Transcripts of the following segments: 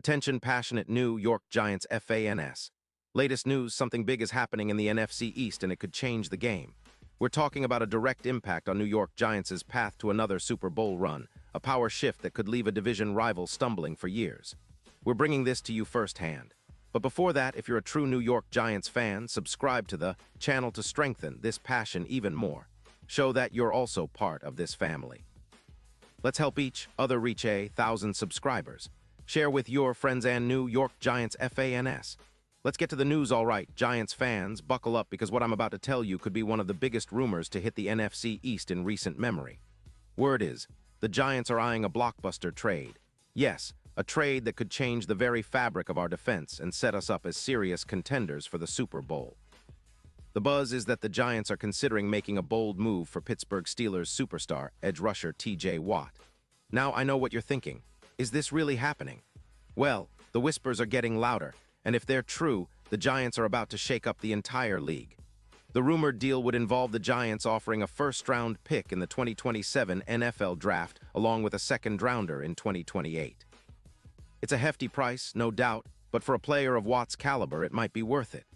Attention passionate New York Giants fans. Latest news, something big is happening in the NFC East and it could change the game. We're talking about a direct impact on New York Giants' path to another Super Bowl run, a power shift that could leave a division rival stumbling for years. We're bringing this to you firsthand. But before that, if you're a true New York Giants fan, subscribe to the channel to strengthen this passion even more. Show that you're also part of this family. Let's help each other reach 1,000 subscribers. Share with your friends and New York Giants fans. Let's get to the news, all right, Giants fans, buckle up because what I'm about to tell you could be one of the biggest rumors to hit the NFC East in recent memory. Word is, the Giants are eyeing a blockbuster trade. Yes, a trade that could change the very fabric of our defense and set us up as serious contenders for the Super Bowl. The buzz is that the Giants are considering making a bold move for Pittsburgh Steelers superstar, edge rusher T.J. Watt. Now, I know what you're thinking. Is this really happening? Well, the whispers are getting louder, and if they're true, the Giants are about to shake up the entire league. The rumored deal would involve the Giants offering a first-round pick in the 2027 NFL Draft along with a second-rounder in 2028. It's a hefty price, no doubt, but for a player of Watt's caliber, it might be worth it.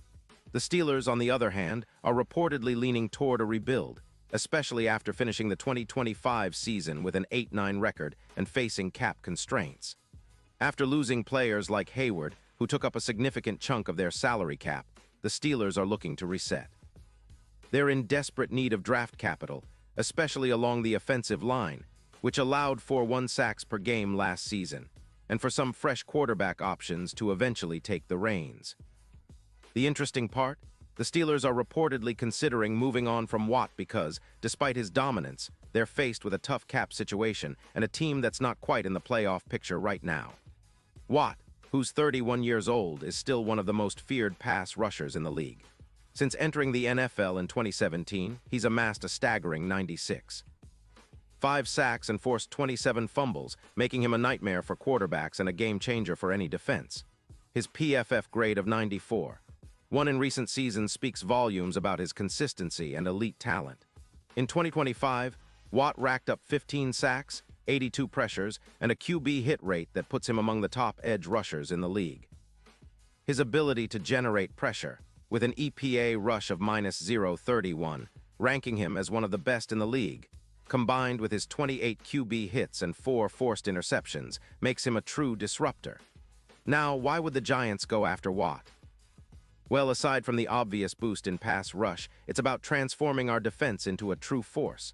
The Steelers, on the other hand, are reportedly leaning toward a rebuild, especially after finishing the 2025 season with an 8-9 record and facing cap constraints. After losing players like Hayward, who took up a significant chunk of their salary cap, the Steelers are looking to reset. They're in desperate need of draft capital, especially along the offensive line, which allowed for 1 sacks per game last season, and for some fresh quarterback options to eventually take the reins. The interesting part? The Steelers are reportedly considering moving on from Watt because, despite his dominance, they're faced with a tough cap situation and a team that's not quite in the playoff picture right now. Watt, who's 31 years old, is still one of the most feared pass rushers in the league. Since entering the NFL in 2017, he's amassed a staggering 96. 5 sacks and forced 27 fumbles, making him a nightmare for quarterbacks and a game-changer for any defense. His PFF grade of 94. One in recent seasons speaks volumes about his consistency and elite talent. In 2025, Watt racked up 15 sacks, 82 pressures, and a QB hit rate that puts him among the top edge rushers in the league. His ability to generate pressure, with an EPA rush of -0.31, ranking him as one of the best in the league, combined with his 28 QB hits and 4 forced interceptions, makes him a true disruptor. Now, why would the Giants go after Watt? Well, aside from the obvious boost in pass rush, it's about transforming our defense into a true force.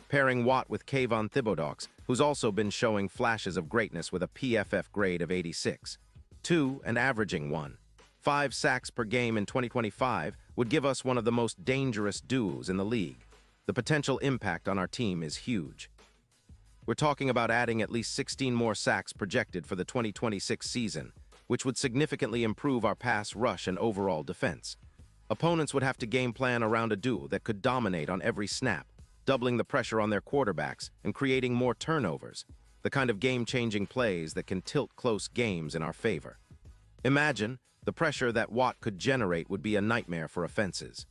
Pairing Watt with Kayvon Thibodeaux, who's also been showing flashes of greatness with a PFF grade of 86. 2 and averaging 1.5 sacks per game in 2025 would give us one of the most dangerous duos in the league. The potential impact on our team is huge. We're talking about adding at least 16 more sacks projected for the 2026 season, which would significantly improve our pass rush and overall defense. Opponents would have to game plan around a duo that could dominate on every snap, doubling the pressure on their quarterbacks and creating more turnovers, the kind of game-changing plays that can tilt close games in our favor. Imagine, the pressure that Watt could generate would be a nightmare for offenses.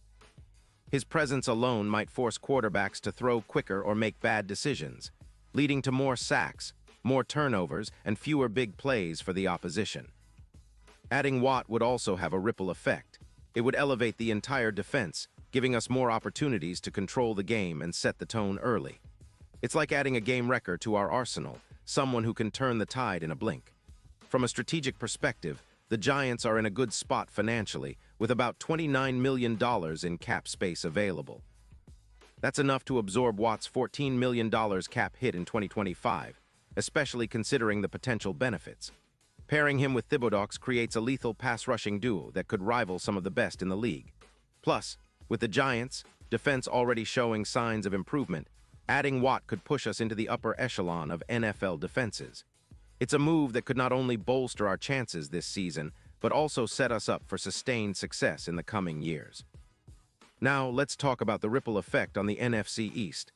His presence alone might force quarterbacks to throw quicker or make bad decisions, leading to more sacks, more turnovers, and fewer big plays for the opposition. Adding Watt would also have a ripple effect. It would elevate the entire defense, giving us more opportunities to control the game and set the tone early. It's like adding a game wrecker to our arsenal, someone who can turn the tide in a blink. From a strategic perspective, the Giants are in a good spot financially, with about $29 million in cap space available. That's enough to absorb Watt's $14 million cap hit in 2025, especially considering the potential benefits. Pairing him with Thibodeaux creates a lethal pass-rushing duo that could rival some of the best in the league. Plus, with the Giants' defense already showing signs of improvement, adding Watt could push us into the upper echelon of NFL defenses. It's a move that could not only bolster our chances this season, but also set us up for sustained success in the coming years. Now, let's talk about the ripple effect on the NFC East.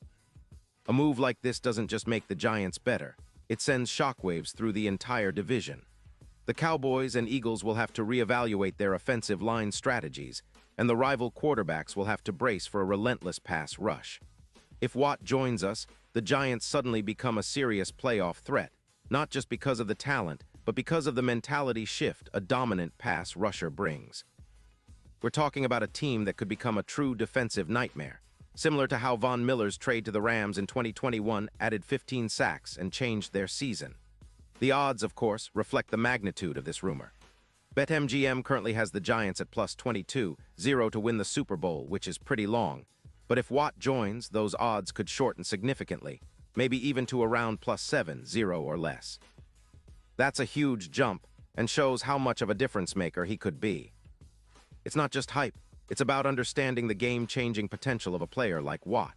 A move like this doesn't just make the Giants better, it sends shockwaves through the entire division. The Cowboys and Eagles will have to reevaluate their offensive line strategies, and the rival quarterbacks will have to brace for a relentless pass rush. If Watt joins us, the Giants suddenly become a serious playoff threat, not just because of the talent, but because of the mentality shift a dominant pass rusher brings. We're talking about a team that could become a true defensive nightmare, similar to how Von Miller's trade to the Rams in 2021 added 15 sacks and changed their season. The odds, of course, reflect the magnitude of this rumor. BetMGM currently has the Giants at plus 22-0 to win the Super Bowl, which is pretty long. But if Watt joins, those odds could shorten significantly, maybe even to around plus 7-0 or less. That's a huge jump and shows how much of a difference maker he could be. It's not just hype, it's about understanding the game-changing potential of a player like Watt.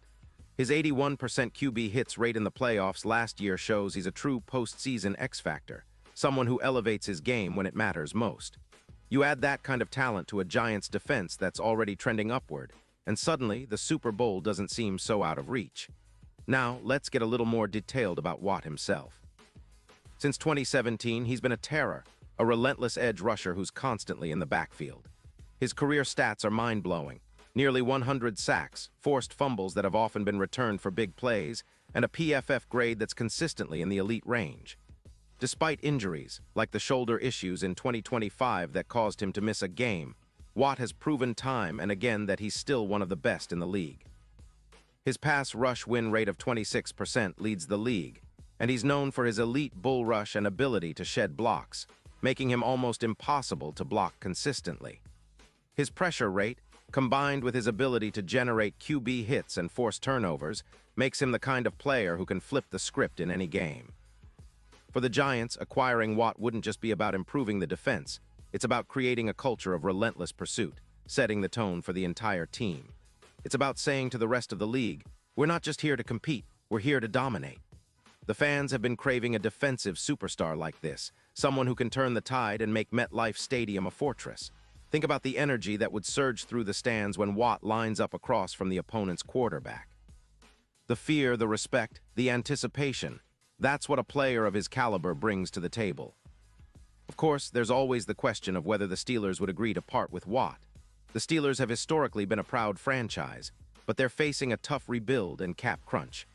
His 81% QB hits rate in the playoffs last year shows he's a true postseason X-factor, someone who elevates his game when it matters most. You add that kind of talent to a Giants defense that's already trending upward, and suddenly the Super Bowl doesn't seem so out of reach. Now, let's get a little more detailed about Watt himself. Since 2017, he's been a terror, a relentless edge rusher who's constantly in the backfield. His career stats are mind-blowing. Nearly 100 sacks, forced fumbles that have often been returned for big plays, and a PFF grade that's consistently in the elite range. Despite injuries, like the shoulder issues in 2025 that caused him to miss a game, Watt has proven time and again that he's still one of the best in the league. His pass rush win rate of 26% leads the league, and he's known for his elite bull rush and ability to shed blocks, making him almost impossible to block consistently. His pressure rate, combined with his ability to generate QB hits and force turnovers, makes him the kind of player who can flip the script in any game. For the Giants, acquiring Watt wouldn't just be about improving the defense, it's about creating a culture of relentless pursuit, setting the tone for the entire team. It's about saying to the rest of the league, we're not just here to compete, we're here to dominate. The fans have been craving a defensive superstar like this, someone who can turn the tide and make MetLife Stadium a fortress. Think about the energy that would surge through the stands when Watt lines up across from the opponent's quarterback. The fear, the respect, the anticipation, that's what a player of his caliber brings to the table. Of course, there's always the question of whether the Steelers would agree to part with Watt. The Steelers have historically been a proud franchise, but they're facing a tough rebuild and cap crunch.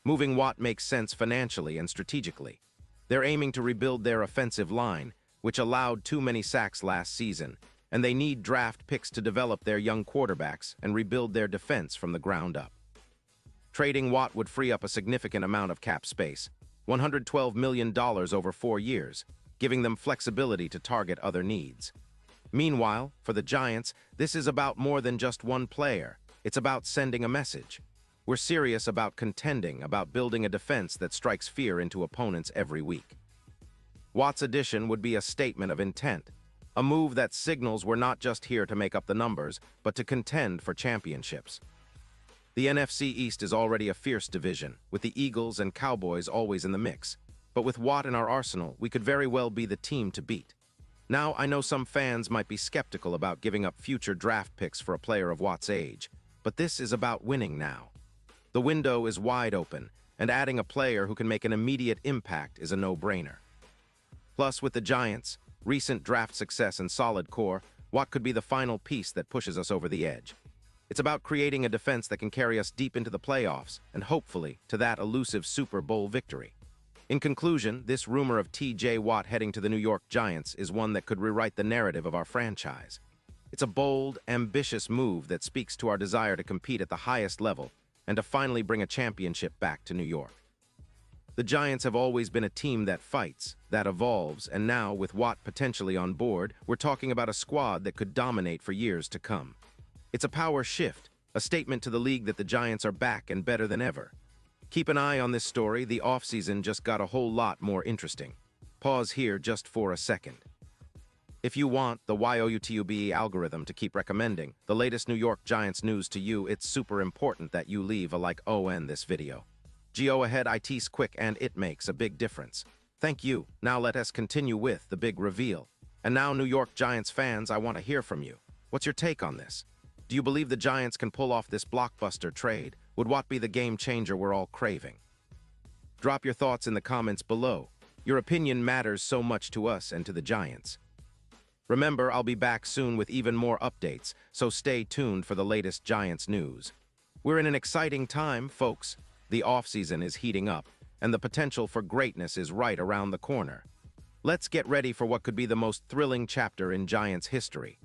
Moving Watt makes sense financially and strategically. They're aiming to rebuild their offensive line, which allowed too many sacks last season, and they need draft picks to develop their young quarterbacks and rebuild their defense from the ground up. Trading Watt would free up a significant amount of cap space, $112 million over 4 years, giving them flexibility to target other needs. Meanwhile, for the Giants, this is about more than just one player. It's about sending a message. We're serious about contending, about building a defense that strikes fear into opponents every week. Watt's addition would be a statement of intent, a move that signals we're not just here to make up the numbers, but to contend for championships. The NFC East is already a fierce division, with the Eagles and Cowboys always in the mix. But with Watt in our arsenal, we could very well be the team to beat. Now, I know some fans might be skeptical about giving up future draft picks for a player of Watt's age, but this is about winning now. The window is wide open, and adding a player who can make an immediate impact is a no-brainer. Plus, with the Giants' recent draft success and solid core, Watt could be the final piece that pushes us over the edge. It's about creating a defense that can carry us deep into the playoffs and hopefully to that elusive Super Bowl victory. In conclusion, this rumor of T.J. Watt heading to the New York Giants is one that could rewrite the narrative of our franchise. It's a bold, ambitious move that speaks to our desire to compete at the highest level and to finally bring a championship back to New York. The Giants have always been a team that fights, that evolves, and now, with Watt potentially on board, we're talking about a squad that could dominate for years to come. It's a power shift, a statement to the league that the Giants are back and better than ever. Keep an eye on this story. The offseason just got a whole lot more interesting. Pause here just for a second. If you want the YOUTUBE algorithm to keep recommending the latest New York Giants news to you, it's super important that you leave a like on this video. Go ahead, it's quick and it makes a big difference. Thank you. Now let us continue with the big reveal. And now, New York Giants fans, I want to hear from you. What's your take on this? Do you believe the Giants can pull off this blockbuster trade? Would Watt be the game changer we're all craving? Drop your thoughts in the comments below. Your opinion matters so much to us and to the Giants. Remember, I'll be back soon with even more updates, so stay tuned for the latest Giants news. We're in an exciting time, folks. The offseason is heating up, and the potential for greatness is right around the corner. Let's get ready for what could be the most thrilling chapter in Giants history.